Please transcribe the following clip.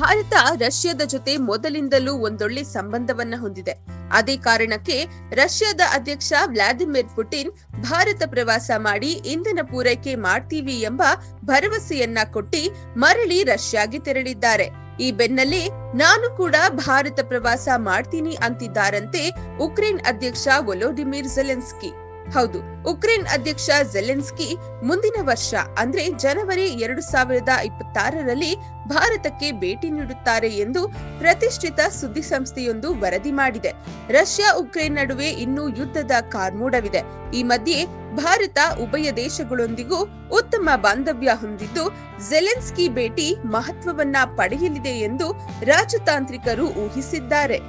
ಭಾರತ ರಷ್ಯಾದ ಜೊತೆ ಮೊದಲಿಂದಲೂ ಒಂದೊಳ್ಳೆ ಸಂಬಂಧವನ್ನ ಹೊಂದಿದೆ. ಅದೇ ಕಾರಣಕ್ಕೆ ರಷ್ಯಾದ ಅಧ್ಯಕ್ಷ ವ್ಲಾದಿಮಿರ್ ಪುಟಿನ್ ಭಾರತ ಪ್ರವಾಸ ಮಾಡಿ ಇಂಧನ ಪೂರೈಕೆ ಮಾಡ್ತೀವಿ ಎಂಬ ಭರವಸೆಯನ್ನ ಕೊಟ್ಟಿ ಮರಳಿ ರಷ್ಯಾಗೆ ತೆರಳಿದ್ದಾರೆ. ಈ ಬೆನ್ನಲ್ಲೇ ನಾನು ಕೂಡ ಭಾರತ ಪ್ರವಾಸ ಮಾಡ್ತೀನಿ ಅಂತಿದ್ದಾರಂತೆ ಉಕ್ರೇನ್ ಅಧ್ಯಕ್ಷ ವೊಲೋಡಿಮಿರ್ ಝೆಲೆನ್ಸ್ಕಿ. ಹೌದು, ಉಕ್ರೇನ್ ಅಧ್ಯಕ್ಷ ಝೆಲೆನ್ಸ್ಕಿ ಮುಂದಿನ ವರ್ಷ ಅಂದ್ರೆ ಜನವರಿ 2026ರಲ್ಲಿ ಭಾರತಕ್ಕೆ ಭೇಟಿ ನೀಡುತ್ತಾರೆ ಎಂದು ಪ್ರತಿಷ್ಠಿತ ಸುದ್ದಿ ಸಂಸ್ಥೆಯೊಂದು ವರದಿ ಮಾಡಿದೆ. ರಷ್ಯಾ ಉಕ್ರೇನ್ ನಡುವೆ ಇನ್ನೂ ಯುದ್ಧದ ಕಾರ್ಮೋಡವಿದೆ. ಈ ಮಧ್ಯೆ ಭಾರತ ಉಭಯ ದೇಶಗಳೊಂದಿಗೂ ಉತ್ತಮ ಬಾಂಧವ್ಯ ಹೊಂದಿದ್ದು ಝೆಲೆನ್ಸ್ಕಿ ಭೇಟಿ ಮಹತ್ವವನ್ನ ಪಡೆಯಲಿದೆ ಎಂದು ರಾಜತಾಂತ್ರಿಕರು ಊಹಿಸಿದ್ದಾರೆ.